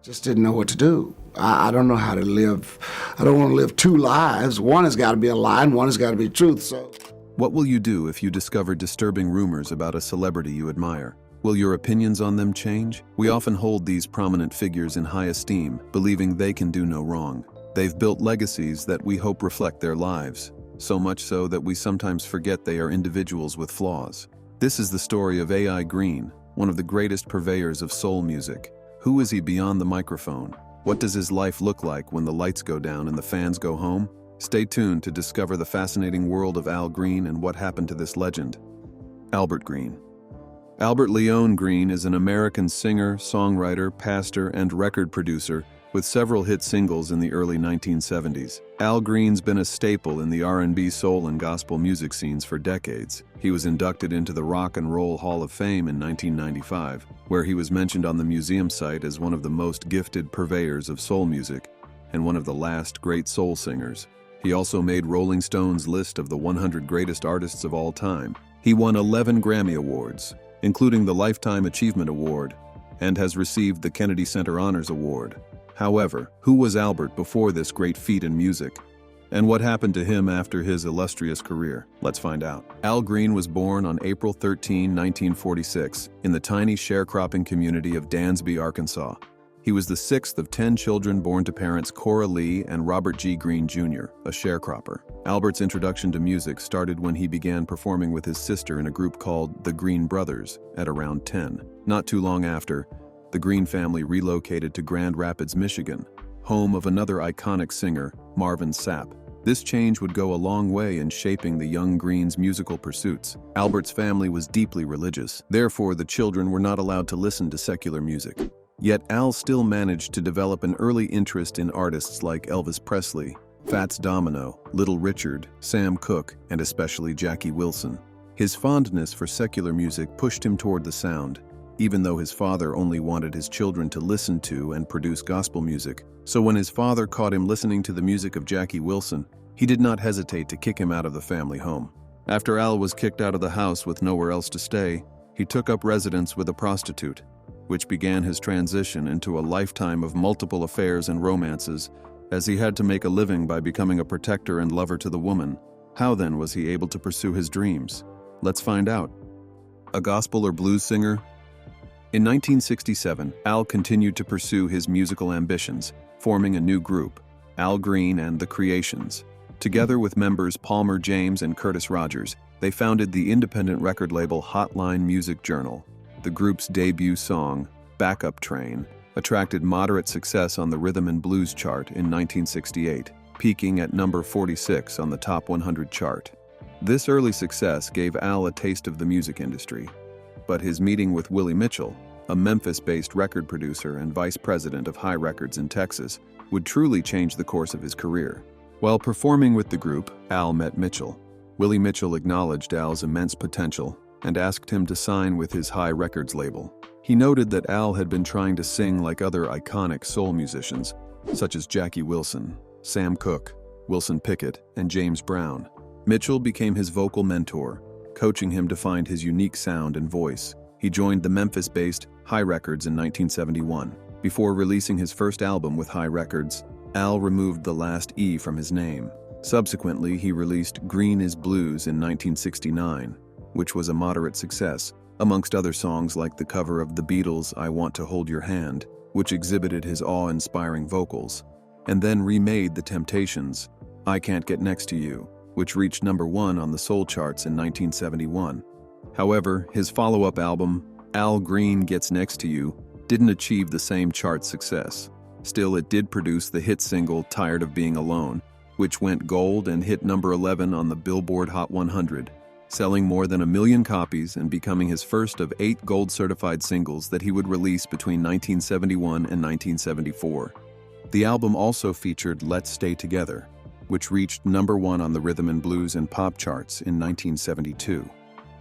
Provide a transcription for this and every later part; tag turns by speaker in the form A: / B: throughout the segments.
A: Just didn't know what to do. I don't know how to live. I don't want to live two lives. One has got to be a lie and one has got to be truth. So,
B: What will you do if you discover disturbing rumors about a celebrity you admire? Will your opinions on them change? We often hold these prominent figures in high esteem, believing they can do no wrong. They've built legacies that we hope reflect their lives, so much so that we sometimes forget they are individuals with flaws. This is the story of A.I. Green, one of the greatest purveyors of soul music. Who is he beyond the microphone? What does his life look like when the lights go down and the fans go home? Stay tuned to discover the fascinating world of Al Green and what happened to this legend. Albert Green. Albert Leon Green is an American singer, songwriter, pastor, and record producer with several hit singles in the early 1970s. Al Green's been a staple in the R&B, soul, and gospel music scenes for decades. He was inducted into the Rock and Roll Hall of Fame in 1995, where he was mentioned on the museum site as one of the most gifted purveyors of soul music and one of the last great soul singers. He also made Rolling Stone's list of the 100 greatest artists of all time. He won 11 Grammy Awards, including the Lifetime Achievement Award, and has received the Kennedy Center Honors Award. However, who was Albert before this great feat in music? And what happened to him after his illustrious career? Let's find out. Al Green was born on April 13, 1946, in the tiny sharecropping community of Dansby, Arkansas. He was the sixth of 10 children born to parents Cora Lee and Robert G. Green Jr., a sharecropper. Albert's introduction to music started when he began performing with his sister in a group called the Green Brothers at around 10. Not too long after, the Green family relocated to Grand Rapids, Michigan, home of another iconic singer, Marvin Sapp. This change would go a long way in shaping the young Green's musical pursuits. Albert's family was deeply religious, therefore the children were not allowed to listen to secular music. Yet Al still managed to develop an early interest in artists like Elvis Presley, Fats Domino, Little Richard, Sam Cooke, and especially Jackie Wilson. His fondness for secular music pushed him toward the sound, even though his father only wanted his children to listen to and produce gospel music. So when his father caught him listening to the music of Jackie Wilson, he did not hesitate to kick him out of the family home. After Al was kicked out of the house with nowhere else to stay, he took up residence with a prostitute, which began his transition into a lifetime of multiple affairs and romances, as he had to make a living by becoming a protector and lover to the woman. How then was he able to pursue his dreams? Let's find out. A gospel or blues singer? In 1967, Al continued to pursue his musical ambitions, forming a new group, Al Green and the Creations. Together with members Palmer James and Curtis Rogers, they founded the independent record label Hotline Music Journal. The group's debut song, Backup Train, attracted moderate success on the rhythm and blues chart in 1968, peaking at number 46 on the Top 100 chart. This early success gave Al a taste of the music industry, but his meeting with Willie Mitchell, a Memphis-based record producer and vice president of High Records in Texas, would truly change the course of his career. While performing with the group, Al met Mitchell. Willie Mitchell acknowledged Al's immense potential and asked him to sign with his High Records label. He noted that Al had been trying to sing like other iconic soul musicians, such as Jackie Wilson, Sam Cooke, Wilson Pickett, and James Brown. Mitchell became his vocal mentor, coaching him to find his unique sound and voice. He joined the Memphis-based High Records in 1971. Before releasing his first album with High Records, Al removed the last E from his name. Subsequently, he released Green is Blues in 1969, which was a moderate success, amongst other songs like the cover of the Beatles' I Want to Hold Your Hand, which exhibited his awe-inspiring vocals, and then remade The Temptations' I Can't Get Next to You, which reached number 1 on the soul charts in 1971. However, his follow-up album, Al Green Gets Next to You, didn't achieve the same chart success. Still, it did produce the hit single Tired of Being Alone, which went gold and hit number 11 on the Billboard Hot 100, selling more than 1 million copies and becoming his first of 8 gold-certified singles that he would release between 1971 and 1974. The album also featured Let's Stay Together, which reached number 1 on the rhythm and blues and pop charts in 1972.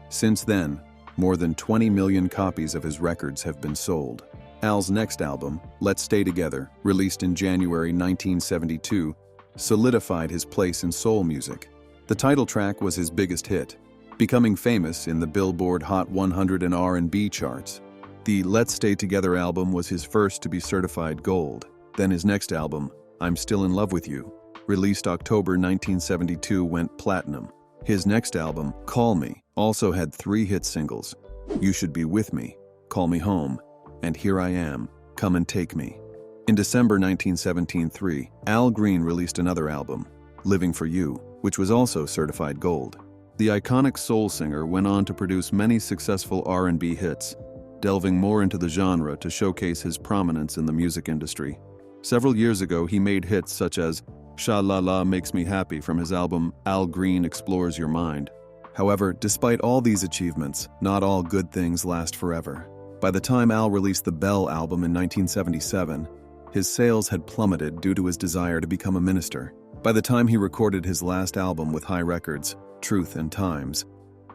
B: Since then, more than 20 million copies of his records have been sold. Al's next album, Let's Stay Together, released in January 1972, solidified his place in soul music. The title track was his biggest hit, becoming famous in the Billboard Hot 100 and R&B charts. The Let's Stay Together album was his first to be certified gold. Then his next album, I'm Still in Love with You, released October 1972, went platinum. His next album, Call Me, also had 3 hit singles, You Should Be With Me, Call Me Home, and Here I Am, Come and Take Me. In December 1973, Al Green released another album, Living for You, which was also certified gold. The iconic soul singer went on to produce many successful R&B hits, delving more into the genre to showcase his prominence in the music industry. Several years ago, he made hits such as Sha La La Makes Me Happy from his album Al Green Explores Your Mind. However, despite all these achievements, not all good things last forever. By the time Al released the Bell album in 1977, his sales had plummeted due to his desire to become a minister. By the time he recorded his last album with High Records, Truth and Times,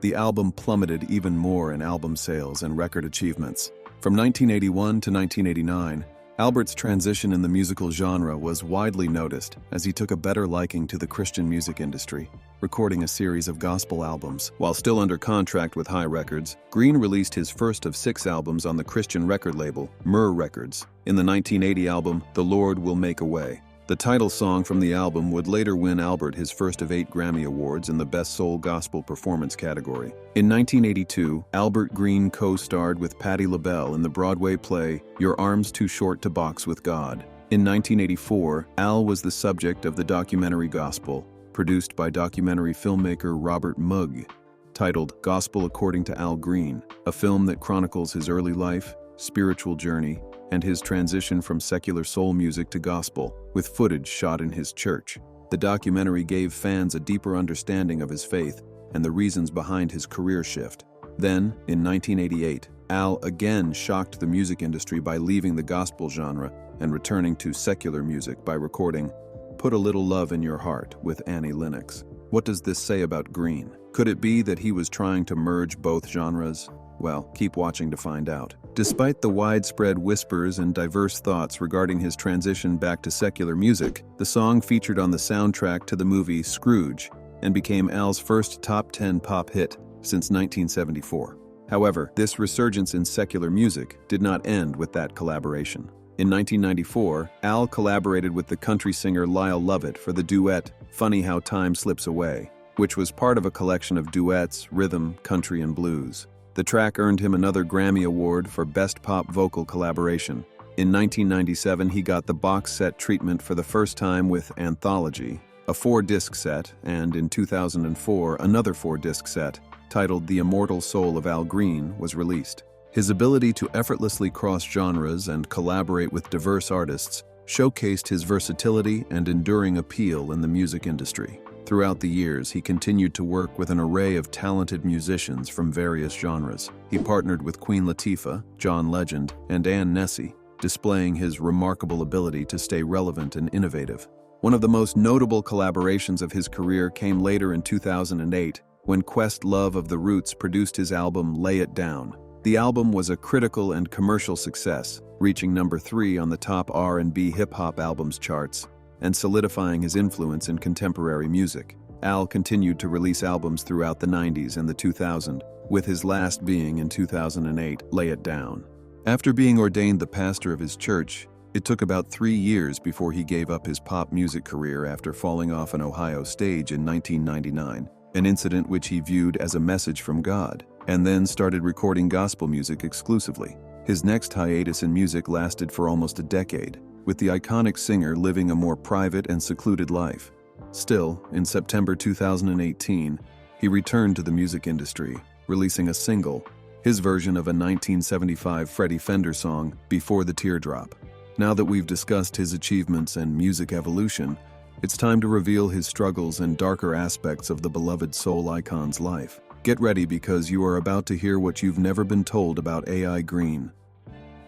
B: the album plummeted even more in album sales and record achievements. From 1981 to 1989, Albert's transition in the musical genre was widely noticed as he took a better liking to the Christian music industry, recording a series of gospel albums. While still under contract with High Records, Green released his first of 6 albums on the Christian record label, Myrrh Records. In the 1980 album, The Lord Will Make a Way. The title song from the album would later win Albert his first of 8 Grammy Awards in the Best Soul Gospel Performance category. In 1982, Albert Green co-starred with Patti LaBelle in the Broadway play Your Arms Too Short to Box with God. In 1984, Al was the subject of the documentary Gospel, produced by documentary filmmaker Robert Moog, titled Gospel According to Al Green, a film that chronicles his early life, spiritual journey, and his transition from secular soul music to gospel, with footage shot in his church. The documentary gave fans a deeper understanding of his faith and the reasons behind his career shift. Then, in 1988, Al again shocked the music industry by leaving the gospel genre and returning to secular music by recording Put a Little Love in Your Heart with Annie Lennox. What does this say about Green? Could it be that he was trying to merge both genres? Well, keep watching to find out. Despite the widespread whispers and diverse thoughts regarding his transition back to secular music, the song featured on the soundtrack to the movie Scrooge and became Al's first top 10 pop hit since 1974. However, this resurgence in secular music did not end with that collaboration. In 1994, Al collaborated with the country singer Lyle Lovett for the duet Funny How Time Slips Away, which was part of a collection of duets, rhythm, country, and blues. The track earned him another Grammy Award for Best Pop Vocal Collaboration. In 1997, he got the box set treatment for the first time with Anthology, a 4-disc set, and in 2004, another 4-disc set, titled The Immortal Soul of Al Green, was released. His ability to effortlessly cross genres and collaborate with diverse artists showcased his versatility and enduring appeal in the music industry. Throughout the years, he continued to work with an array of talented musicians from various genres. He partnered with Queen Latifah, John Legend, and Ann Nessie, displaying his remarkable ability to stay relevant and innovative. One of the most notable collaborations of his career came later in 2008, when Questlove of The Roots produced his album Lay It Down. The album was a critical and commercial success, reaching number 3 on the top R&B hip-hop albums charts, and solidifying his influence in contemporary music. Al continued to release albums throughout the 90s and the 2000s, with his last being in 2008, Lay It Down. After being ordained the pastor of his church, it took about 3 years before he gave up his pop music career after falling off an Ohio stage in 1999, an incident which he viewed as a message from God, and then started recording gospel music exclusively. His next hiatus in music lasted for almost a decade, with the iconic singer living a more private and secluded life. Still, in September 2018, he returned to the music industry, releasing a single, his version of a 1975 Freddie Fender song, Before the Teardrop. Now that we've discussed his achievements and music evolution, it's time to reveal his struggles and darker aspects of the beloved soul icon's life. Get ready because you are about to hear what you've never been told about A.I. Green.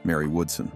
B: Mary Woodson.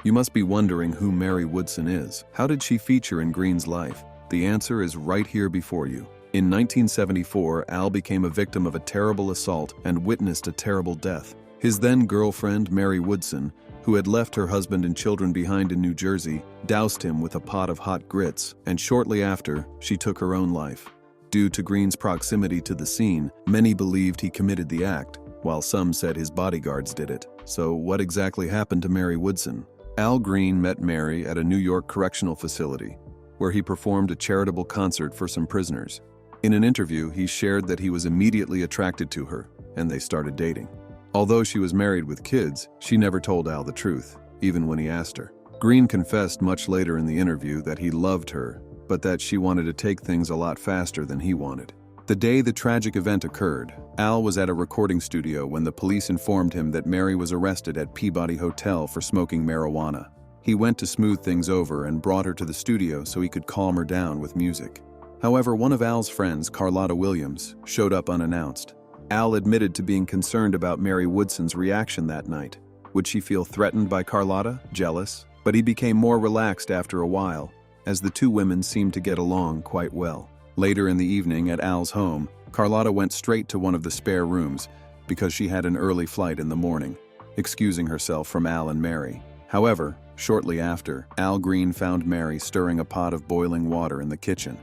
B: You must be wondering who Mary Woodson is. How did she feature in Green's life? The answer is right here before you. In 1974, Al became a victim of a terrible assault and witnessed a terrible death. His then-girlfriend, Mary Woodson, who had left her husband and children behind in New Jersey, doused him with a pot of hot grits, and shortly after, she took her own life. Due to Green's proximity to the scene, many believed he committed the act. while some said his bodyguards did it. So what exactly happened to Mary Woodson? Al Green met Mary at a New York correctional facility, where he performed a charitable concert for some prisoners. In an interview, he shared that he was immediately attracted to her, and they started dating. Although she was married with kids, she never told Al the truth, even when he asked her. Green confessed much later in the interview that he loved her, but that she wanted to take things a lot faster than he wanted. The day the tragic event occurred, Al was at a recording studio when the police informed him that Mary was arrested at Peabody Hotel for smoking marijuana. He went to smooth things over and brought her to the studio so he could calm her down with music. However, one of Al's friends, Carlotta Williams, showed up unannounced. Al admitted to being concerned about Mary Woodson's reaction that night. Would she feel threatened by Carlotta, jealous? But he became more relaxed after a while, as the two women seemed to get along quite well. Later in the evening at Al's home, Carlotta went straight to one of the spare rooms because she had an early flight in the morning, excusing herself from Al and Mary. However, shortly after, Al Green found Mary stirring a pot of boiling water in the kitchen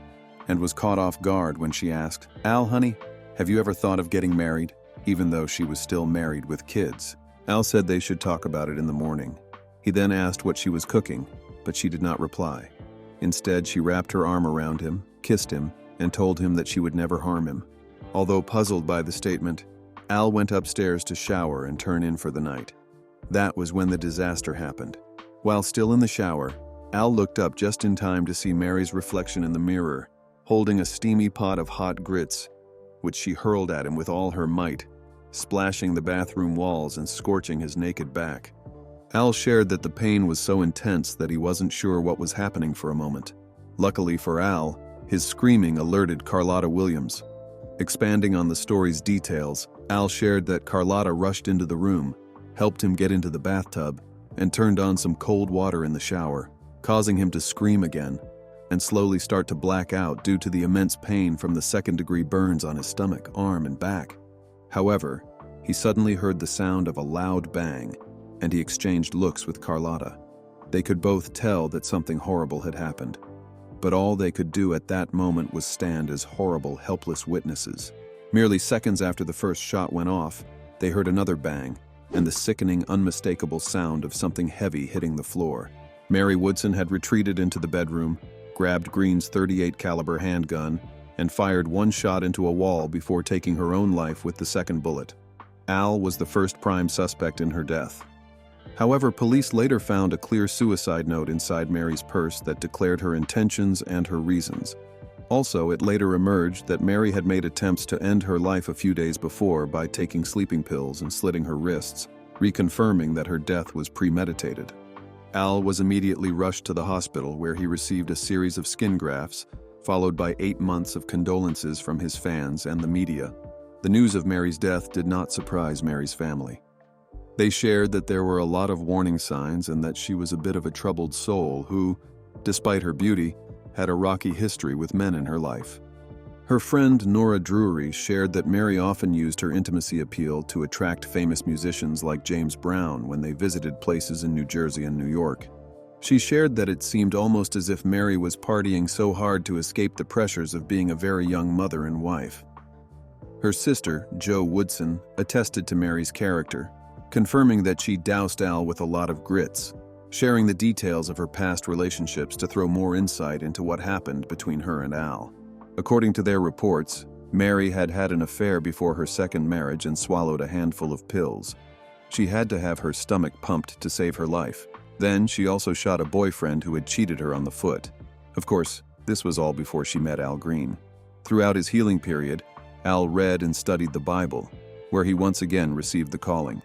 B: and was caught off guard when she asked, "Al, honey, have you ever thought of getting married?" even though she was still married with kids. Al said they should talk about it in the morning. He then asked what she was cooking, but she did not reply. Instead, she wrapped her arm around him, kissed him, and told him that she would never harm him. Although puzzled by the statement, Al went upstairs to shower and turn in for the night. That was when the disaster happened. While still in the shower, Al looked up just in time to see Mary's reflection in the mirror, holding a steamy pot of hot grits, which she hurled at him with all her might, splashing the bathroom walls and scorching his naked back. Al shared that the pain was so intense that he wasn't sure what was happening for a moment. Luckily for Al, his screaming alerted Carlotta Williams. Expanding on the story's details, Al shared that Carlotta rushed into the room, helped him get into the bathtub, and turned on some cold water in the shower, causing him to scream again and slowly start to black out due to the immense pain from the second-degree burns on his stomach, arm, and back. However, he suddenly heard the sound of a loud bang, and he exchanged looks with Carlotta. They could both tell that something horrible had happened, but all they could do at that moment was stand as horrible, helpless witnesses. Merely seconds after the first shot went off, they heard another bang, and the sickening, unmistakable sound of something heavy hitting the floor. Mary Woodson had retreated into the bedroom, grabbed Green's .38 caliber handgun, and fired one shot into a wall before taking her own life with the second bullet. Al was the first prime suspect in her death. However, police later found a clear suicide note inside Mary's purse that declared her intentions and her reasons. Also, it later emerged that Mary had made attempts to end her life a few days before by taking sleeping pills and slitting her wrists, reconfirming that her death was premeditated. Al was immediately rushed to the hospital where he received a series of skin grafts, followed by 8 months of condolences from his fans and the media. The news of Mary's death did not surprise Mary's family. They shared that there were a lot of warning signs and that she was a bit of a troubled soul who, despite her beauty, had a rocky history with men in her life. Her friend Nora Drury shared that Mary often used her intimacy appeal to attract famous musicians like James Brown when they visited places in New Jersey and New York. She shared that it seemed almost as if Mary was partying so hard to escape the pressures of being a very young mother and wife. Her sister, Jo Woodson, attested to Mary's character, confirming that she doused Al with a lot of grits, sharing the details of her past relationships to throw more insight into what happened between her and Al. According to their reports, Mary had had an affair before her second marriage and swallowed a handful of pills. She had to have her stomach pumped to save her life. Then she also shot a boyfriend who had cheated her on the foot. Of course, this was all before she met Al Green. Throughout his healing period, Al read and studied the Bible, where he once again received the calling.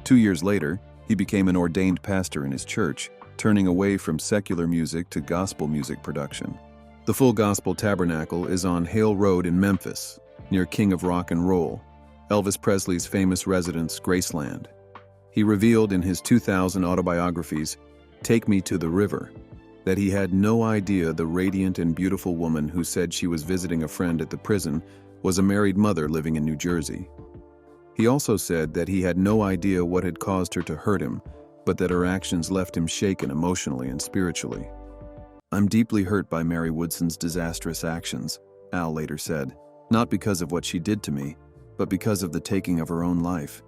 B: 2 years later, he became an ordained pastor in his church, turning away from secular music to gospel music production. The Full Gospel Tabernacle is on Hale Road in Memphis, near King of Rock and Roll, Elvis Presley's famous residence, Graceland. He revealed in his 2000 autobiographies, Take Me to the River, that he had no idea the radiant and beautiful woman who said she was visiting a friend at the prison was a married mother living in New Jersey. He also said that he had no idea what had caused her to hurt him, but that her actions left him shaken emotionally and spiritually. I'm deeply hurt by Mary Woodson's disastrous actions, Al later said, not because of what she did to me, but because of the taking of her own life.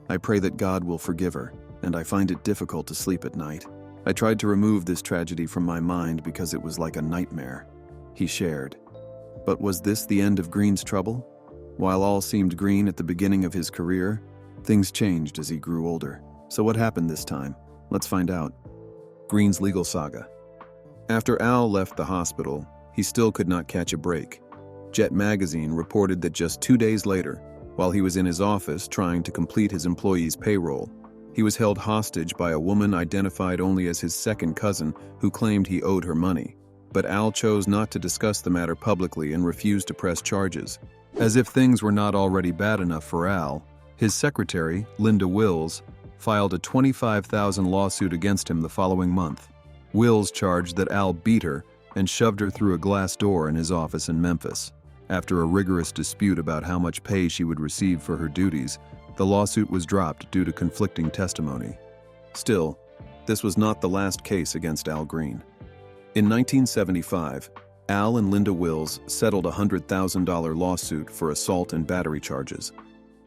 B: I pray that God will forgive her, and I find it difficult to sleep at night. I tried to remove this tragedy from my mind because it was like a nightmare," he shared. But was this the end of Green's trouble? While all seemed green at the beginning of his career, things changed as he grew older. So what happened this time? Let's find out. Green's legal saga. After Al left the hospital, he still could not catch a break. Jet magazine reported that just 2 days later, while he was in his office trying to complete his employees' payroll, he was held hostage by a woman identified only as his second cousin who claimed he owed her money. But Al chose not to discuss the matter publicly and refused to press charges. As if things were not already bad enough for Al, his secretary, Linda Wills, filed a $25,000 lawsuit against him the following month. Wills charged that Al beat her and shoved her through a glass door in his office in Memphis. After a rigorous dispute about how much pay she would receive for her duties, the lawsuit was dropped due to conflicting testimony. Still, this was not the last case against Al Green. In 1975, Al and Linda Wills settled a $100,000 lawsuit for assault and battery charges.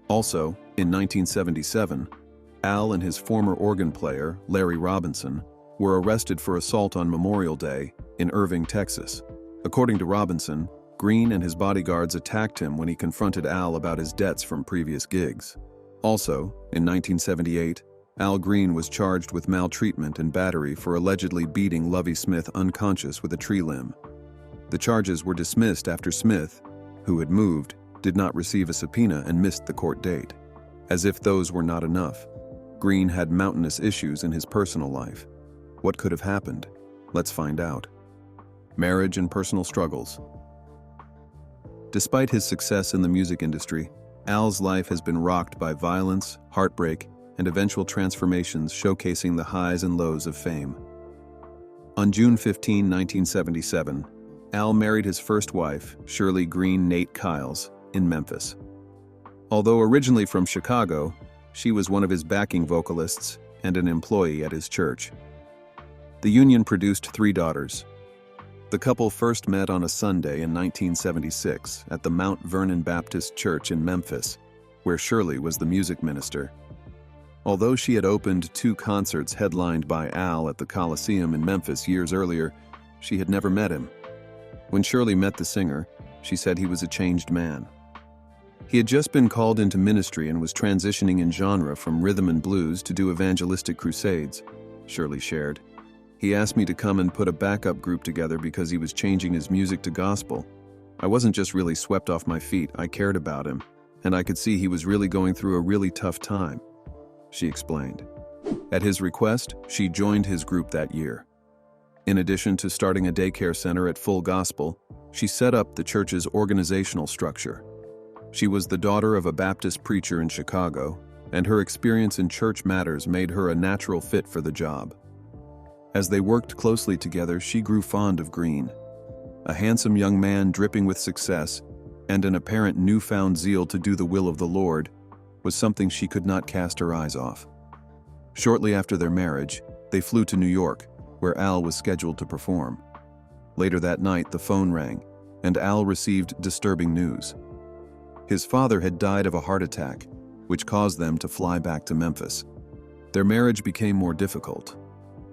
B: Also, in 1977, Al and his former organ player, Larry Robinson, were arrested for assault on Memorial Day in Irving, Texas. According to Robinson, Green and his bodyguards attacked him when he confronted Al about his debts from previous gigs. Also, in 1978, Al Green was charged with maltreatment and battery for allegedly beating Lovie Smith unconscious with a tree limb. The charges were dismissed after Smith, who had moved, did not receive a subpoena and missed the court date. As if those were not enough, Green had mountainous issues in his personal life. What could have happened? Let's find out. Marriage and personal struggles. Despite his success in the music industry, Al's life has been rocked by violence, heartbreak, and eventual transformations showcasing the highs and lows of fame. On June 15, 1977, Al married his first wife, Shirley Green Nate Kiles, in Memphis. Although originally from Chicago, she was one of his backing vocalists and an employee at his church. The union produced 3 daughters. The couple first met on a Sunday in 1976 at the Mount Vernon Baptist Church in Memphis, where Shirley was the music minister. Although she had opened 2 concerts headlined by Al at the Coliseum in Memphis years earlier, she had never met him. When Shirley met the singer, she said he was a changed man. He had just been called into ministry and was transitioning in genre from rhythm and blues to do evangelistic crusades, Shirley shared. He asked me to come and put a backup group together because he was changing his music to gospel. I wasn't just really swept off my feet, I cared about him, and I could see he was really going through a really tough time, she explained. At his request, she joined his group that year. In addition to starting a daycare center at Full Gospel, she set up the church's organizational structure. She was the daughter of a Baptist preacher in Chicago, and her experience in church matters made her a natural fit for the job. As they worked closely together, she grew fond of Green. A handsome young man dripping with success and an apparent newfound zeal to do the will of the Lord was something she could not cast her eyes off. Shortly after their marriage, they flew to New York, where Al was scheduled to perform. Later that night, the phone rang, and Al received disturbing news. His father had died of a heart attack, which caused them to fly back to Memphis. Their marriage became more difficult,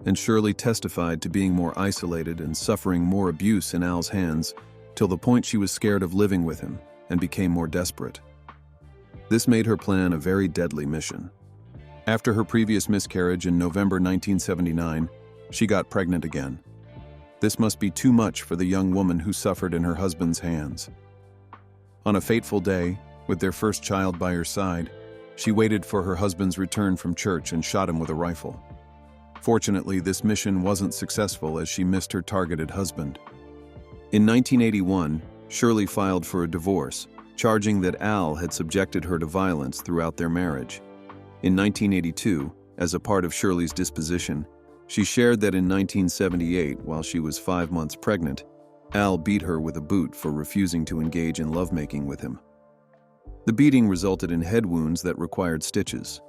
B: and Shirley testified to being more isolated and suffering more abuse in Al's hands, till the point she was scared of living with him and became more desperate. This made her plan a very deadly mission. After her previous miscarriage in November 1979, she got pregnant again. This must be too much for the young woman who suffered in her husband's hands. On a fateful day, with their first child by her side, she waited for her husband's return from church and shot him with a rifle. Fortunately, this mission wasn't successful as she missed her targeted husband. In 1981, Shirley filed for a divorce, charging that Al had subjected her to violence throughout their marriage. In 1982, as a part of Shirley's disposition, she shared that in 1978, while she was 5 months pregnant, Al beat her with a boot for refusing to engage in lovemaking with him. The beating resulted in head wounds that required stitches.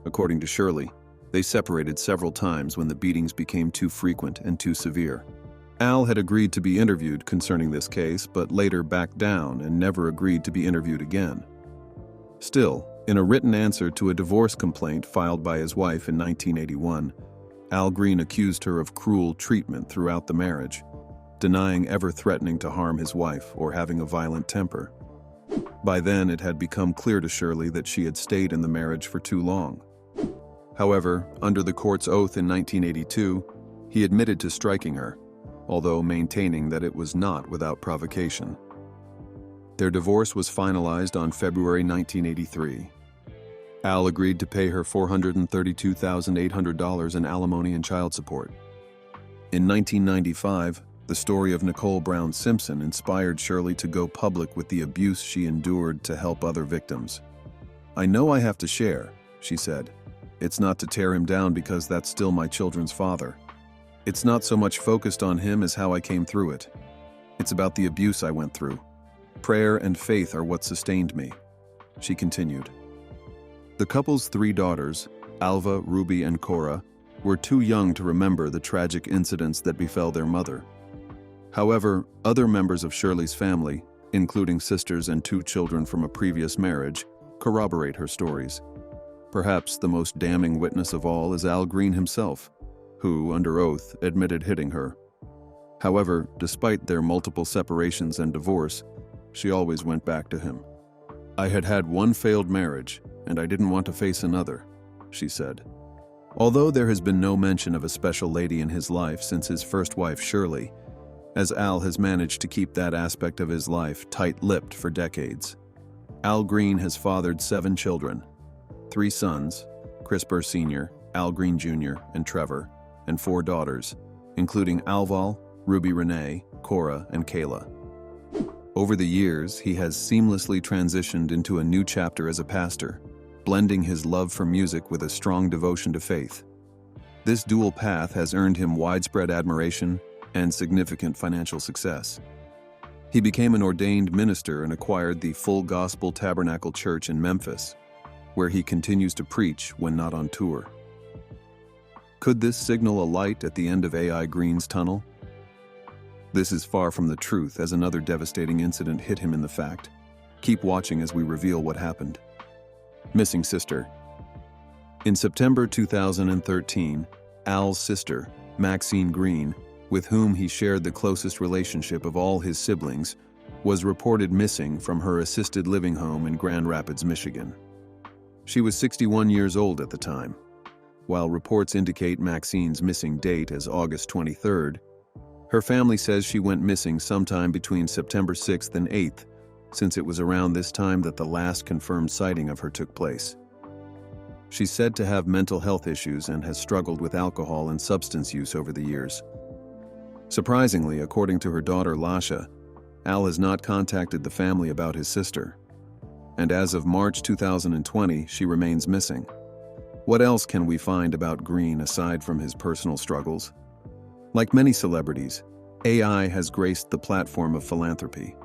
B: According to Shirley, they separated several times when the beatings became too frequent and too severe. Al had agreed to be interviewed concerning this case, but later backed down and never agreed to be interviewed again. Still, in a written answer to a divorce complaint filed by his wife in 1981, Al Green accused her of cruel treatment throughout the marriage, denying ever threatening to harm his wife or having a violent temper. By then, it had become clear to Shirley that she had stayed in the marriage for too long. However, under the court's oath in 1982, he admitted to striking her, although maintaining that it was not without provocation. Their divorce was finalized on February 1983. Al agreed to pay her $432,800 in alimony and child support. In 1995, the story of Nicole Brown Simpson inspired Shirley to go public with the abuse she endured to help other victims. "I know I have to share," she said. "It's not to tear him down because that's still my children's father. It's not so much focused on him as how I came through it. It's about the abuse I went through. Prayer and faith are what sustained me," she continued. The couple's 3 daughters, Alva, Ruby, and Cora, were too young to remember the tragic incidents that befell their mother. However, other members of Shirley's family, including sisters and 2 children from a previous marriage, corroborate her stories. Perhaps the most damning witness of all is Al Green himself, who, under oath, admitted hitting her. However, despite their multiple separations and divorce, she always went back to him. "I had had one failed marriage, and I didn't want to face another," she said. Although there has been no mention of a special lady in his life since his first wife, Shirley, as Al has managed to keep that aspect of his life tight-lipped for decades. Al Green has fathered 7 children, 3 sons, Chris Burr Sr., Al Green Jr., and Trevor, and 4 daughters, including Alval, Ruby Renee, Cora, and Kayla. Over the years, he has seamlessly transitioned into a new chapter as a pastor, blending his love for music with a strong devotion to faith. This dual path has earned him widespread admiration and significant financial success. He became an ordained minister and acquired the Full Gospel Tabernacle Church in Memphis, where he continues to preach when not on tour. Could this signal a light at the end of A.I. Green's tunnel? This is far from the truth, as another devastating incident hit him in the fact. Keep watching as we reveal what happened. Missing sister. In September 2013, Al's sister, Maxine Green, with whom he shared the closest relationship of all his siblings, was reported missing from her assisted living home in Grand Rapids, Michigan. She was 61 years old at the time. While reports indicate Maxine's missing date as August 23rd, her family says she went missing sometime between September 6th and 8th, since it was around this time that the last confirmed sighting of her took place. She's said to have mental health issues and has struggled with alcohol and substance use over the years. Surprisingly, according to her daughter Lasha, Al has not contacted the family about his sister. And as of March 2020, she remains missing. What else can we find about Green aside from his personal struggles? Like many celebrities, AI has graced the platform of philanthropy.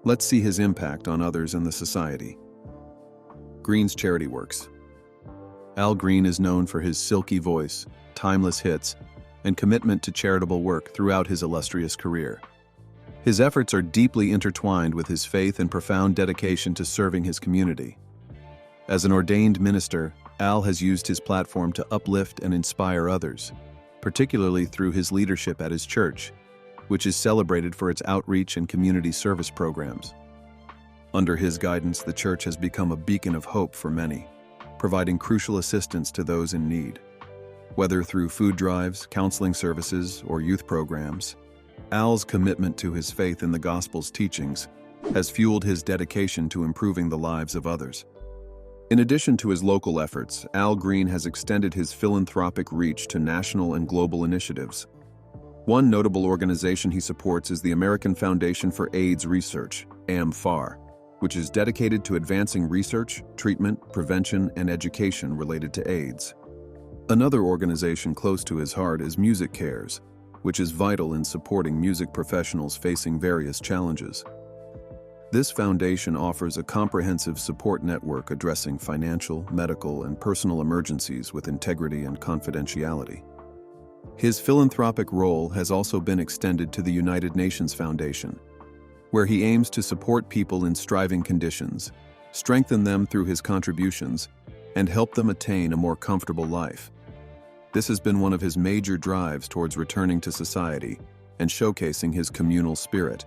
B: Let's see his impact on others in the society. Green's charity works. Al Green is known for his silky voice, timeless hits, and commitment to charitable work throughout his illustrious career. His efforts are deeply intertwined with his faith and profound dedication to serving his community. As an ordained minister, Al has used his platform to uplift and inspire others, particularly through his leadership at his church, which is celebrated for its outreach and community service programs. Under his guidance, the church has become a beacon of hope for many, providing crucial assistance to those in need. Whether through food drives, counseling services, or youth programs, Al's commitment to his faith in the gospel's teachings has fueled his dedication to improving the lives of others. In addition to his local efforts, Al Green has extended his philanthropic reach to national and global initiatives. One notable organization he supports is the American Foundation for AIDS Research, AMFAR, which is dedicated to advancing research, treatment, prevention, and education related to AIDS. Another organization close to his heart is Music Cares, which is vital in supporting music professionals facing various challenges. This foundation offers a comprehensive support network addressing financial, medical, and personal emergencies with integrity and confidentiality. His philanthropic role has also been extended to the United Nations Foundation, where he aims to support people in striving conditions, strengthen them through his contributions, and help them attain a more comfortable life. This has been one of his major drives towards returning to society and showcasing his communal spirit.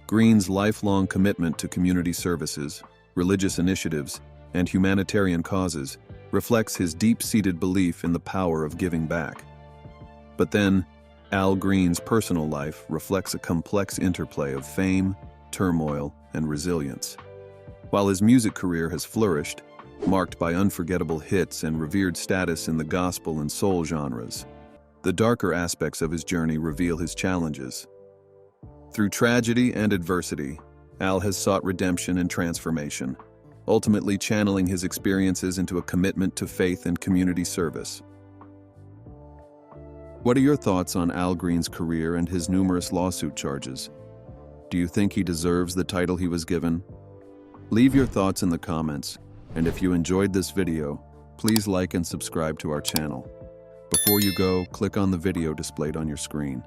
B: Green's lifelong commitment to community services, religious initiatives, and humanitarian causes reflects his deep-seated belief in the power of giving back. But then, Al Green's personal life reflects a complex interplay of fame, turmoil, and resilience. While his music career has flourished, marked by unforgettable hits and revered status in the gospel and soul genres, the darker aspects of his journey reveal his challenges. Through tragedy and adversity, Al has sought redemption and transformation, ultimately channeling his experiences into a commitment to faith and community service. What are your thoughts on Al Green's career and his numerous lawsuit charges? Do you think he deserves the title he was given? Leave your thoughts in the comments, and if you enjoyed this video, please like and subscribe to our channel. Before you go, click on the video displayed on your screen.